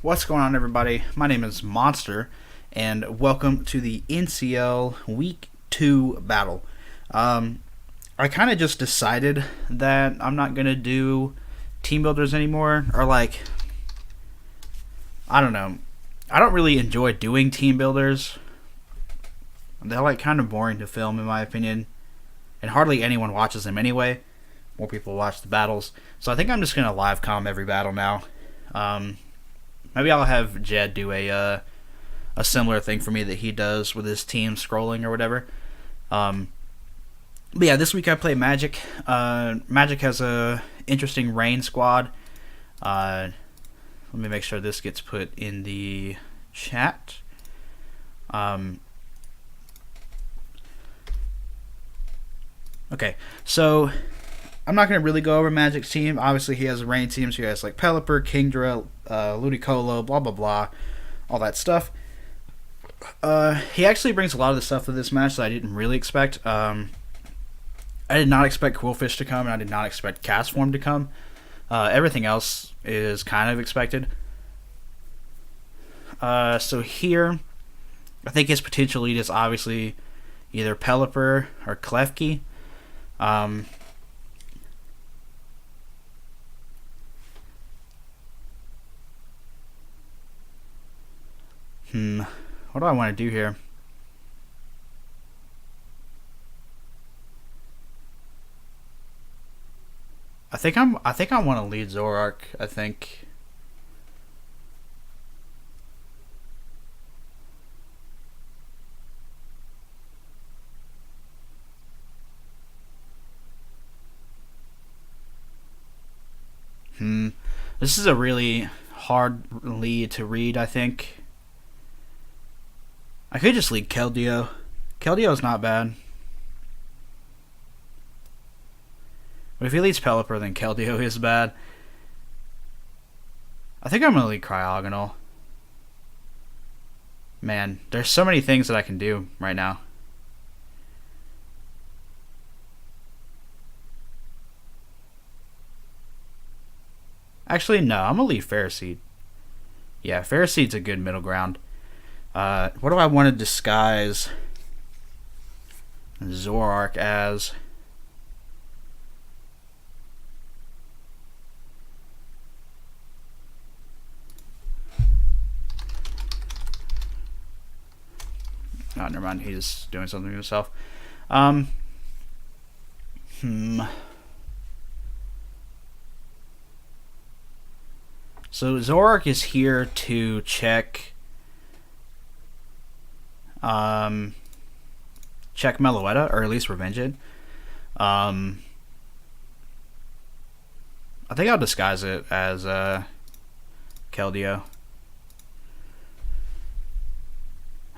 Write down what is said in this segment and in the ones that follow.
What's going on, everybody? My name is Monster, and welcome to the NCL Week 2 battle. I kind of just decided that I'm not going to do team builders anymore, or I don't know. I don't really enjoy doing team builders. They're kind of boring to film, in my opinion, and hardly anyone watches them anyway. More people watch the battles, so I think I'm just going to live comm every battle now. Maybe I'll have Jed do a similar thing for me that he does with his team scrolling or whatever. But yeah, this week I play Magic. Magic has a interesting rain squad. Let me make sure this gets put in the chat. Okay, so I'm not going to really go over Magic's team. Obviously, he has a rain team, so he has Pelipper, Kingdra, Ludicolo, blah, blah, blah, all that stuff. He actually brings a lot of the stuff to this match that I didn't really expect. I did not expect Coolfish to come, and I did not expect Castform to come. Everything else is kind of expected. So here, I think his potential lead is obviously either Pelipper or Klefki. What do I want to do here? I think I want to lead Zoroark. I think. This is a really hard lead to read, I think. I could just lead Keldeo. Keldeo's not bad. But if he leads Pelipper, then Keldeo is bad. I think I'm going to lead Cryogonal. Man, there's so many things that I can do right now. Actually, no, I'm going to lead Ferroseed. Yeah, Ferroseed's a good middle ground. What do I want to disguise Zoroark as? Oh, never mind. He's doing something to himself. So Zoroark is here to check Meloetta, or at least revenge it. I think I'll disguise it as Keldeo.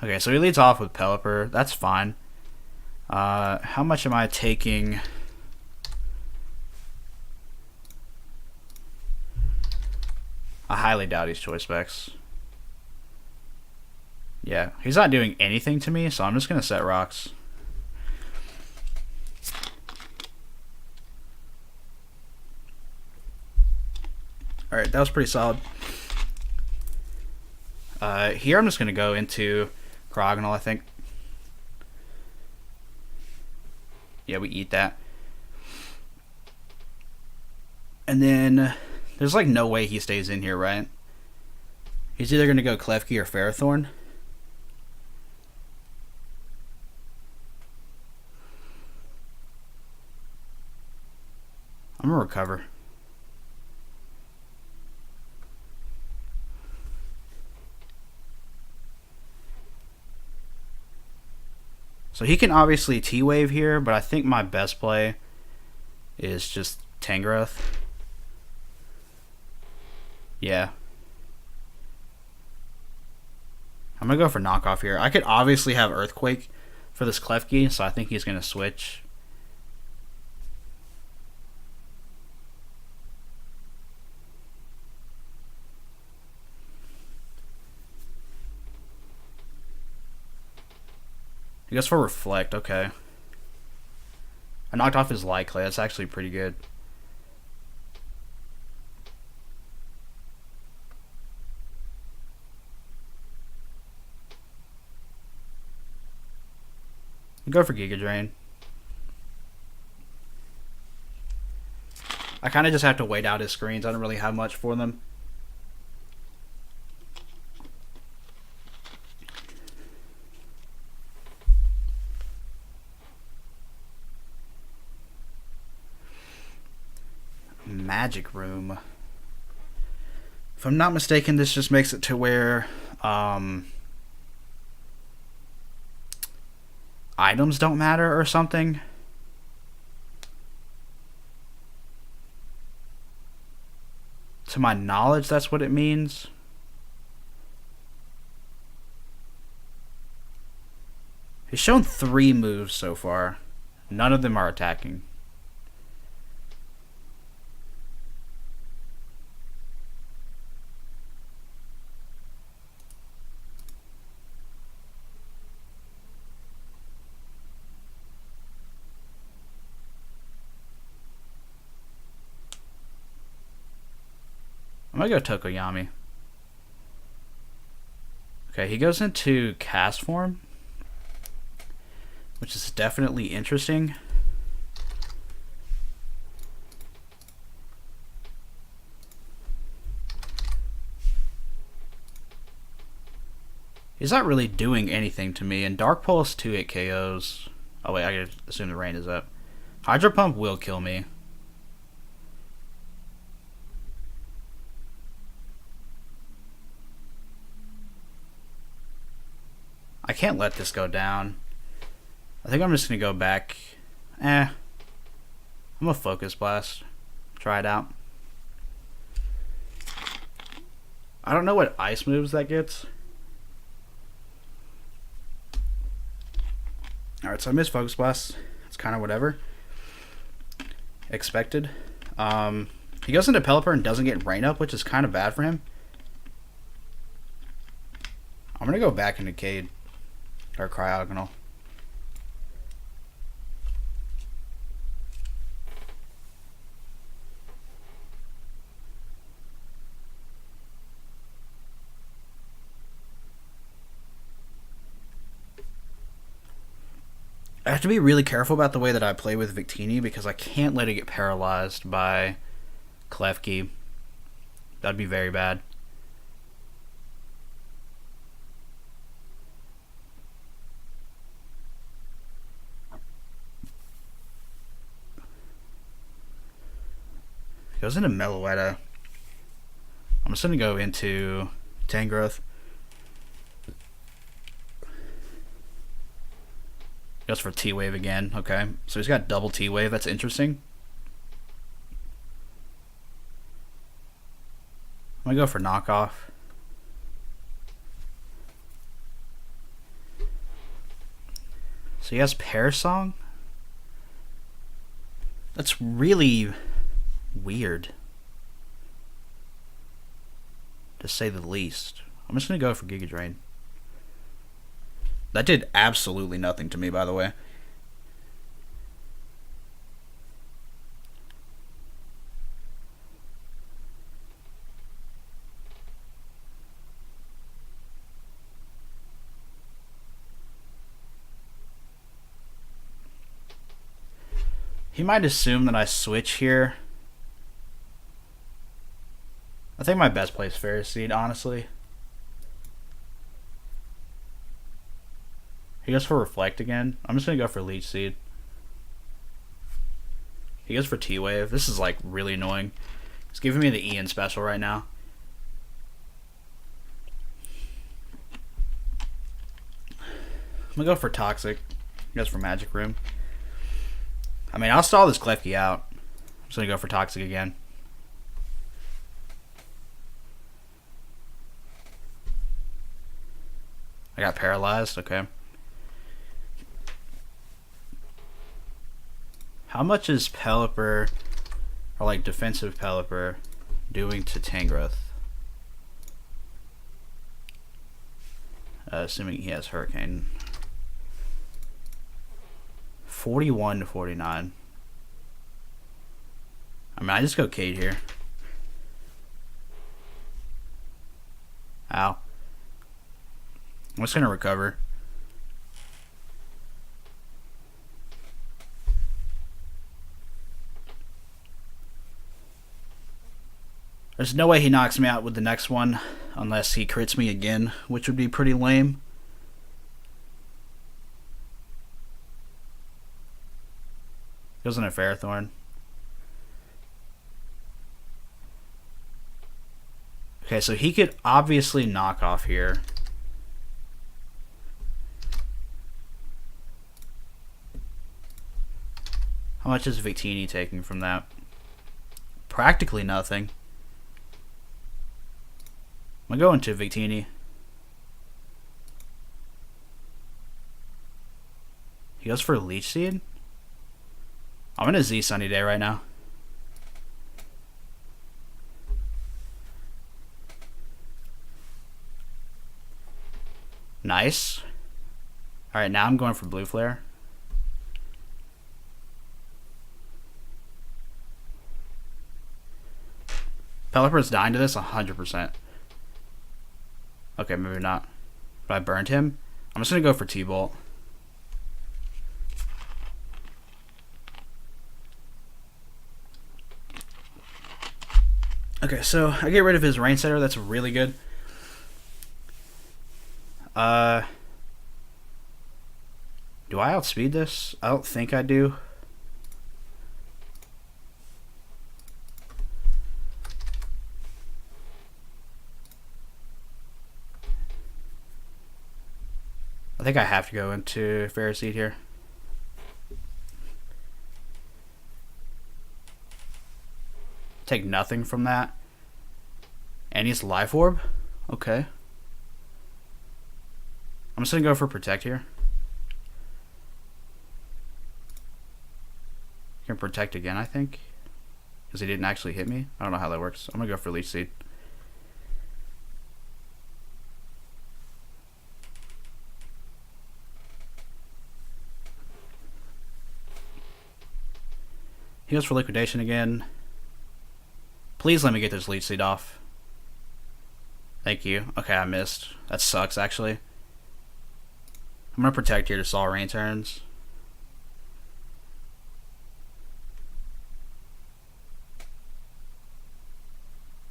Okay, so he leads off with Pelipper. That's fine. How much am I taking? I highly doubt he's choice specs. Yeah, he's not doing anything to me, so I'm just going to set rocks. Alright, that was pretty solid. Here I'm just going to go into Cryogonal, I think. Yeah, we eat that. And then there's no way he stays in here, right? He's either going to go Klefki or Ferrothorn. I'm going to recover. So he can obviously T-Wave here, but I think my best play is just Tangrowth. Yeah. I'm going to go for knockoff here. I could obviously have Earthquake for this Klefki, so I think he's going to switch. He goes for Reflect, okay. I knocked off his Light Clay. That's actually pretty good. Go for Giga Drain. I kind of just have to wait out his screens. I don't really have much for them. Magic Room. If I'm not mistaken, this just makes it to where items don't matter or something. To my knowledge, that's what it means. He's shown 3 moves so far. None of them are attacking. I'm gonna go Tokoyami. Okay, he goes into cast form, which is definitely interesting. He's not really doing anything to me, and Dark Pulse 2-hit KOs. Oh wait, I gotta assume the rain is up. Hydro Pump will kill me. I can't let this go down. I think I'm just going to go back. I'm a Focus Blast. Try it out. I don't know what ice moves that gets. Alright, so I missed Focus Blast. It's kind of whatever. Expected. He goes into Pelipper and doesn't get Rain Up, which is kind of bad for him. I'm going to go back into Cade. Or Cryogonal. I have to be really careful about the way that I play with Victini because I can't let it get paralyzed by Klefki. That'd be very bad. Goes into Meloetta. I'm just going to go into Tangrowth. Goes for T-Wave again. Okay. So he's got double T-Wave. That's interesting. I'm going to go for Knockoff. So he has Pear Song? That's really weird, to say the least. I'm just going to go for Giga Drain. That did absolutely nothing to me, by the way. He might assume that I switch here. I think my best play is Ferris Seed, honestly. He goes for Reflect again. I'm just going to go for Leech Seed. He goes for T-Wave. This is like really annoying. He's giving me the Ian special right now. I'm going to go for Toxic. He goes for Magic Room. I mean, I'll stall this Klefki out. I'm just going to go for Toxic again. I got paralyzed. Okay. How much is Pelipper, or like defensive Pelipper, doing to Tangrowth? Assuming he has Hurricane. 41 to 49. I mean, I just go Cade here. Ow. I'm just going to recover. There's no way he knocks me out with the next one unless he crits me again, which would be pretty lame. Goes in a Ferrothorn. Okay, so he could obviously knock off here. How much is Victini taking from that? Practically nothing. I'm going to Victini. He goes for a Leech Seed? I'm in a Z Sunny Day right now. Nice. Alright, now I'm going for Blue Flare. Pelipper's dying to this 100%. Okay, maybe not. But I burned him. I'm just going to go for T-Bolt. Okay, so I get rid of his Rain Setter. That's really good. Do I outspeed this? I don't think I do. I think I have to go into Ferroseed here. Take nothing from that. And he's Life Orb? Okay. I'm just going to go for Protect here. Can Protect again, I think. Because he didn't actually hit me. I don't know how that works. I'm going to go for Leech Seed. He goes for Liquidation again. Please let me get this Leech Seed off. Thank you. Okay, I missed. That sucks, actually. I'm going to Protect here to stall Rain turns.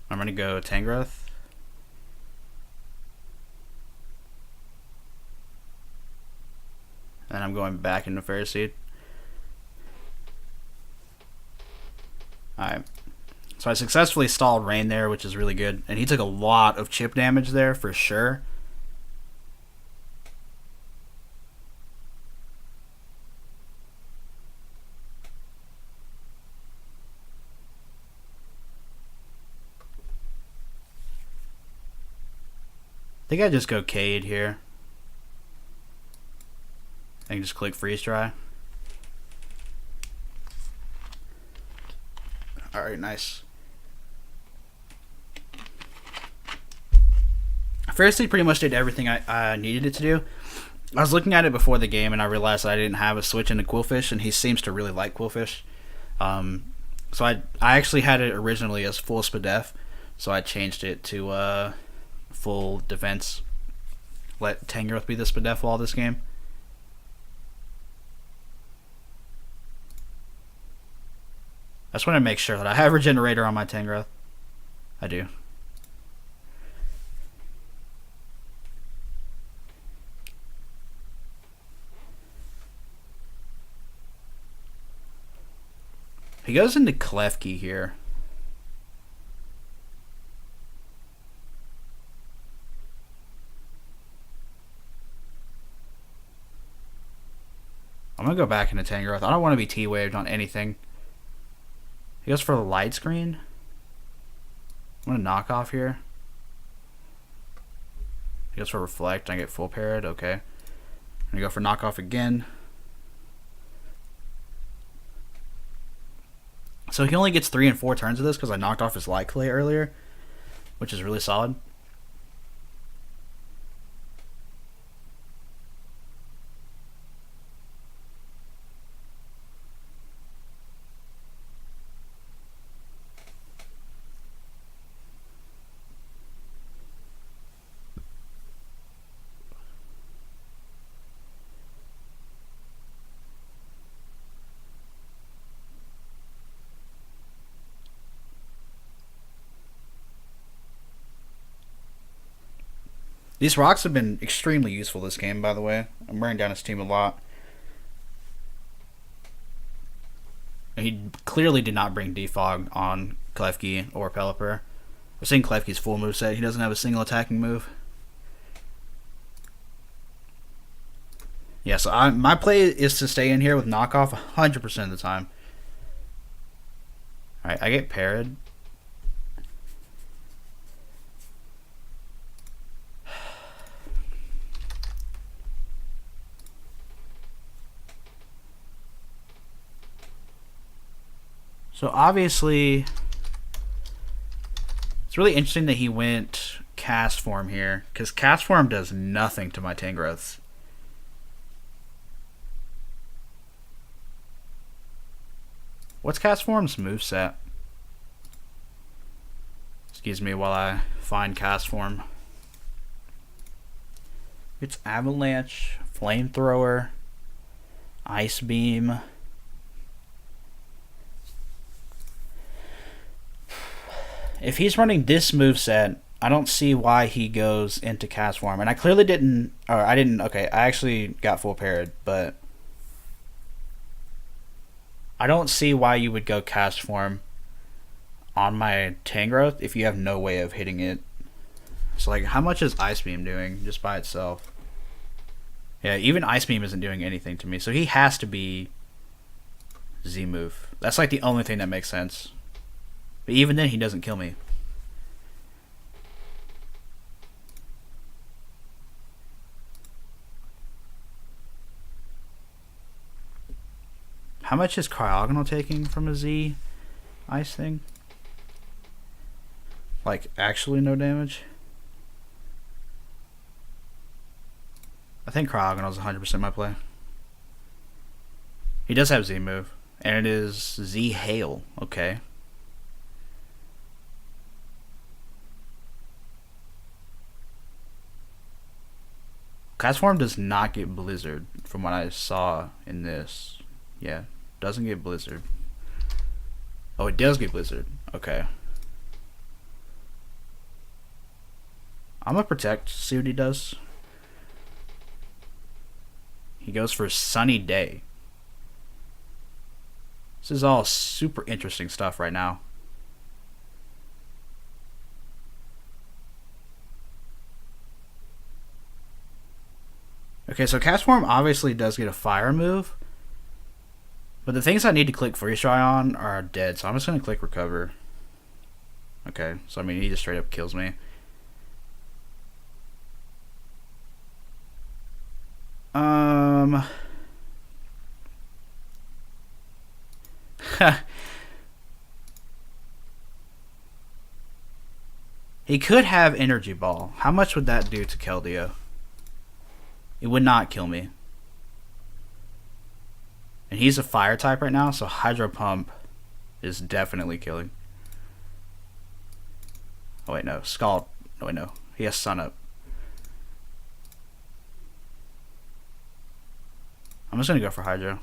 I'm going to go Tangrowth. And I'm going back into Ferroseed. Alright. So I successfully stalled Rain there, which is really good. And he took a lot of chip damage there, for sure. I think I just go Cade here. I can just click Freeze Dry. Alright, nice. Ferroseed pretty much did everything I needed it to do. I was looking at it before the game and I realized I didn't have a switch into Quillfish, and he seems to really like Quillfish. So I actually had it originally as full Spadef, so I changed it to full defense. Let Tangrowth be the Spadef wall this game. I just want to make sure that I have Regenerator on my Tangrowth. I do. He goes into Klefki here. I'm going to go back into Tangrowth. I don't want to be T-Waved on anything. He goes for the Light Screen. I'm going to knock off here. He goes for Reflect. I get full parried. Okay. I'm going to go for knock off again. So he only gets 3 and 4 turns of this because I knocked off his Light Clay earlier, which is really solid. These rocks have been extremely useful this game, by the way. I'm wearing down his team a lot. He clearly did not bring Defog on Klefki or Pelipper. We're seeing Klefki's full moveset. He doesn't have a single attacking move. Yeah, so my play is to stay in here with knockoff 100% of the time. Alright, I get parried. So obviously, it's really interesting that he went cast form here, because cast form does nothing to my Tangrowths. What's cast form's moveset? Excuse me while I find cast form. It's avalanche, flamethrower, ice beam. If he's running this moveset, I don't see why he goes into cast form. And I clearly didn't, or I didn't, okay, I actually got full parried, but I don't see why you would go cast form on my Tangrowth if you have no way of hitting it. So, like, how much is Ice Beam doing just by itself? Yeah, even Ice Beam isn't doing anything to me, so he has to be Z-move. That's, like, the only thing that makes sense. But even then, he doesn't kill me. How much is Cryogonal taking from a Z ice thing? Like, actually no damage? I think Cryogonal is 100% my play. He does have Z move. And it is Z Hail. Okay. Cast form does not get Blizzard from what I saw in this. Yeah, doesn't get Blizzard. Oh, it does get Blizzard. Okay. I'm gonna protect, see what he does. He goes for Sunny Day. This is all super interesting stuff right now. Okay, so cast form obviously does get a fire move. But the things I need to click Freeze Dry on are dead, so I'm just going to click Recover. Okay, so I mean, he just straight up kills me. He could have Energy Ball. How much would that do to Keldeo? It would not kill me. And he's a fire type right now, so Hydro Pump is definitely killing. Oh wait, no. Scald. Oh wait, no. He has Sun Up. I'm just gonna go for Hydro.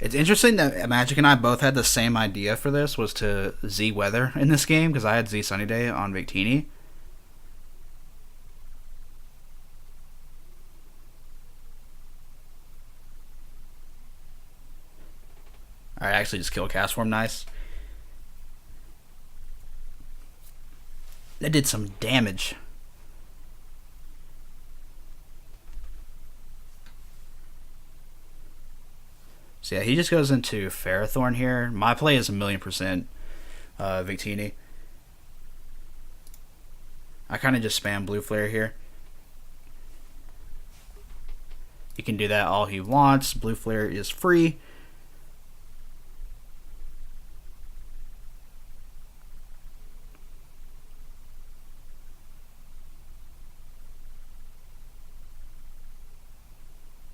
It's interesting that Magic and I both had the same idea for this, was to Z Weather in this game, because I had Z Sunny Day on Victini. Alright, I actually just killed Cast Form, nice. That did some damage. So yeah, he just goes into Ferrothorn here. My play is 1,000,000% Victini. I kind of just spam Blue Flare here. He can do that all he wants. Blue Flare is free.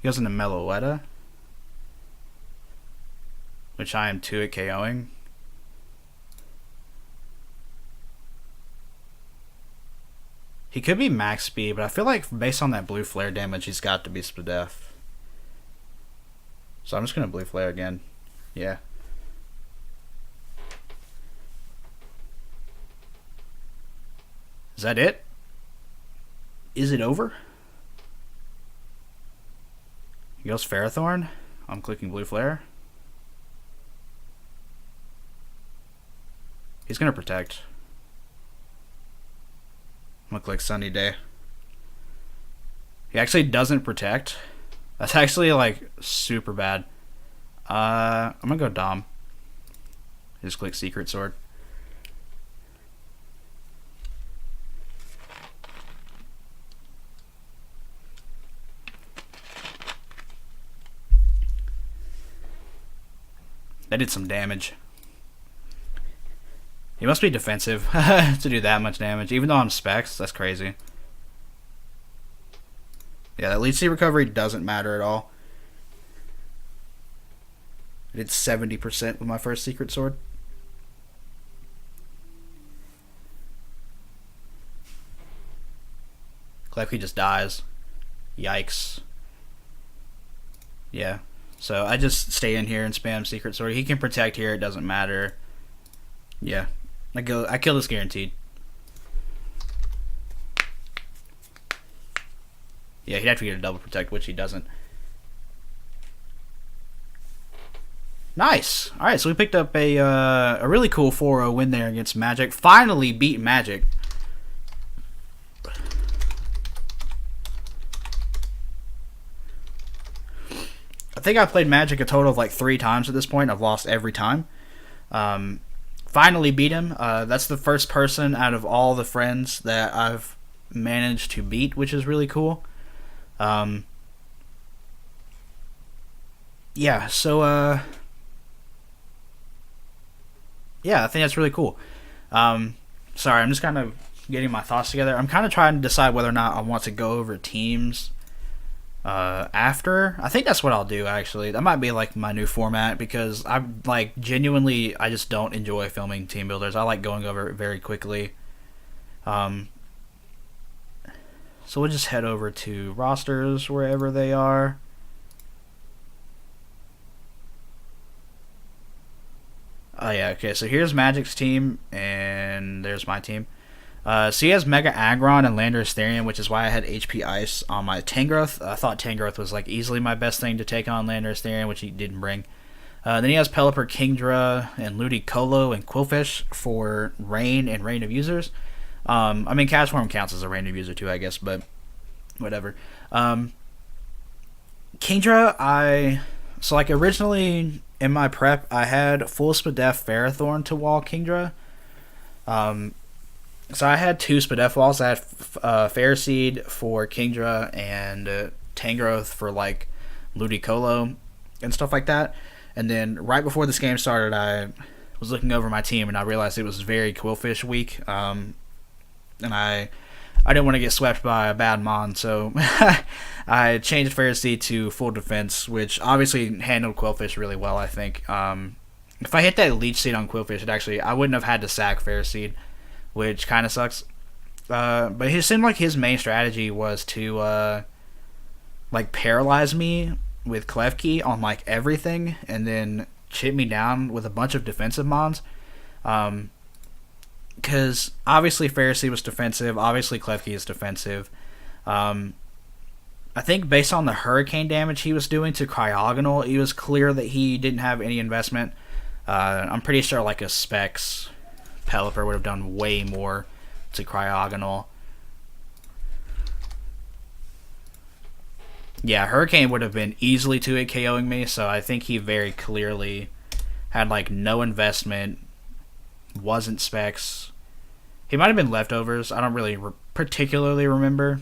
He goes into Meloetta, which I am 2 at KOing. He could be max speed, but I feel like based on that blue flare damage, he's got to be Spadef. So I'm just going to blue flare again. Yeah. Is that it? Is it over? He goes Ferrothorn. I'm clicking blue flare. He's going to protect. I'm going to click Sunny Day. He actually doesn't protect. That's actually like super bad. I'm going to go Dom. Just click Secret Sword. That did some damage. He must be defensive to do that much damage. Even though I'm Specs, that's crazy. Yeah, that lead seed recovery doesn't matter at all. I did 70% with my first Secret Sword. Klefki just dies. Yikes. Yeah. So I just stay in here and spam Secret Sword. He can protect here, it doesn't matter. Yeah. I kill this guaranteed. Yeah, he'd have to get a double protect, which he doesn't. Nice. Alright, so we picked up a really cool 4-0 win there against Magic. Finally beat Magic. I think I've played Magic a total of like 3 times at this point. I've lost every time. Finally beat him. That's the first person out of all the friends that I've managed to beat, which is really cool. Yeah, so yeah, I think that's really cool. Sorry, I'm just kind of getting my thoughts together. I'm kind of trying to decide whether or not I want to go over teams after. I think that's what I'll do, actually. That might be like my new format, because I'm like genuinely, I just don't enjoy filming team builders. I like going over it very quickly. So we'll just head over to rosters wherever they are. Oh yeah, okay, so here's Magic's team, and there's my team. So he has Mega Aggron and Landorus Therian, which is why I had HP Ice on my Tangrowth. I thought Tangrowth was like easily my best thing to take on Landorus Therian, which he didn't bring. Then he has Pelipper, Kingdra, and Ludicolo and Quillfish for Rain and Rain of Users. I mean, Cashform counts as a Rain of User too, I guess, but whatever. Kingdra, so like originally in my prep, I had full Spadef Ferrothorn to wall Kingdra. So I had 2 Spadef walls. I had Ferroseed for Kingdra and Tangrowth for like Ludicolo and stuff like that. And then right before this game started, I was looking over my team and I realized it was very Quillfish weak. And I didn't want to get swept by a bad mon, so I changed Ferroseed to full defense, which obviously handled Quillfish really well, I think. If I hit that Leech Seed on Quillfish, I wouldn't have had to sack Ferroseed, which kind of sucks. But it seemed like his main strategy was to like paralyze me with Klefki on like everything, and then chip me down with a bunch of defensive mons. Because obviously Ferroseed was defensive, obviously Klefki is defensive. I think based on the hurricane damage he was doing to Cryogonal, it was clear that he didn't have any investment. I'm pretty sure like a Specs Pelipper would have done way more to Cryogonal. Yeah, Hurricane would have been easily 2-hit KOing me, so I think he very clearly had like no investment, wasn't Specs. He might have been Leftovers. I don't really particularly remember.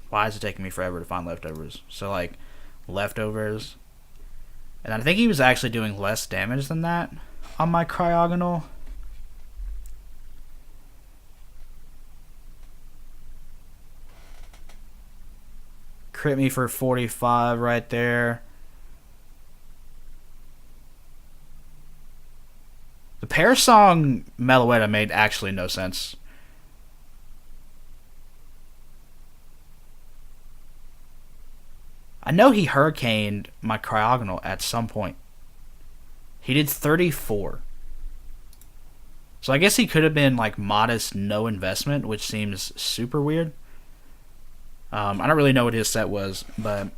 Why is it taking me forever to find Leftovers? So like Leftovers. And I think he was actually doing less damage than that on my Cryogonal. Crit me for 45 right there. The Pear Song Meloetta made actually no sense. I know he hurricaned my Cryogonal at some point. He did 34. So I guess he could have been like modest no investment, which seems super weird. I don't really know what his set was, but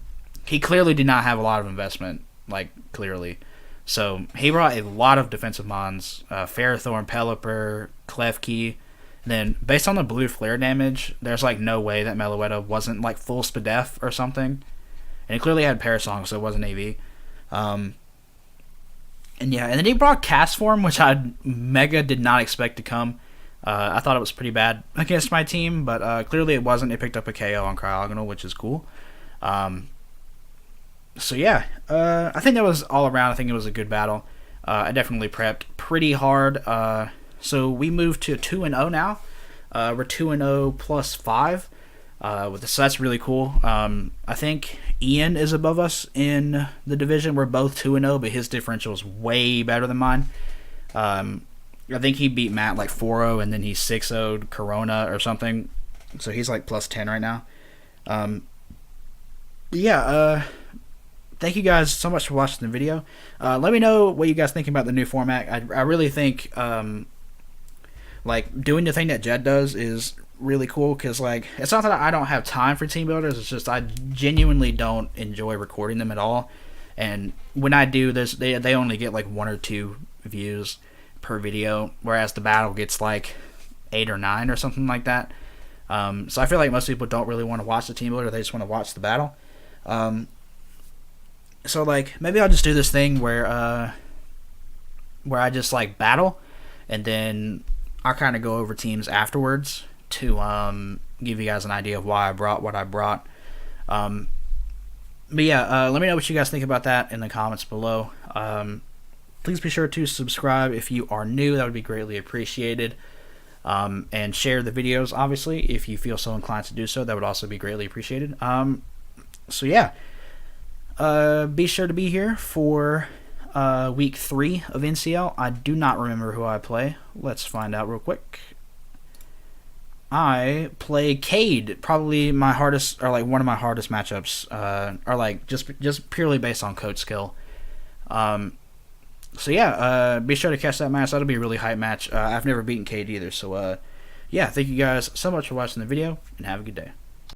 he clearly did not have a lot of investment, like clearly. So he brought a lot of defensive mons, Ferrothorn, Pelipper, Klefki. Then based on the blue flare damage, there's like no way that Meloetta wasn't like full Spadef or something. And it clearly had Parasong, so it wasn't AV. And yeah, and then he brought Cast Form, which I mega did not expect to come. I thought it was pretty bad against my team, but clearly it wasn't. It picked up a KO on Cryogonal, which is cool. So yeah, I think that was all around. I think it was a good battle. I definitely prepped pretty hard. So we moved to 2-0 now. We're 2-0 plus 5. So that's really cool. I think Ian is above us in the division. We're both 2-0, but his differential is way better than mine. I think he beat Matt like 4-0, and then he 6-0'd Corona or something. So he's like plus 10 right now. Thank you guys so much for watching the video. Let me know what you guys think about the new format. I really think like doing the thing that Jed does is really cool, because like it's not that I don't have time for team builders, it's just I genuinely don't enjoy recording them at all. And when I do, they only get like 1 or 2 views per video, whereas the battle gets like 8 or 9 or something like that. So I feel like most people don't really want to watch the team builder, they just want to watch the battle. So like maybe I'll just do this thing where I just like battle, and then I'll kind of go over teams afterwards to give you guys an idea of why I brought what I brought. But yeah, let me know what you guys think about that in the comments below. Please be sure to subscribe if you are new. That would be greatly appreciated. And share the videos, obviously, if you feel so inclined to do so. That would also be greatly appreciated. So yeah, be sure to be here for week 3 of NCL. I do not remember who I play. Let's find out real quick. I play Cade, probably my hardest, or like one of my hardest matchups, or like just purely based on code skill. So yeah, be sure to catch that match. That'll be a really hype match. I've never beaten Cade either, so yeah, thank you guys so much for watching the video, and have a good day.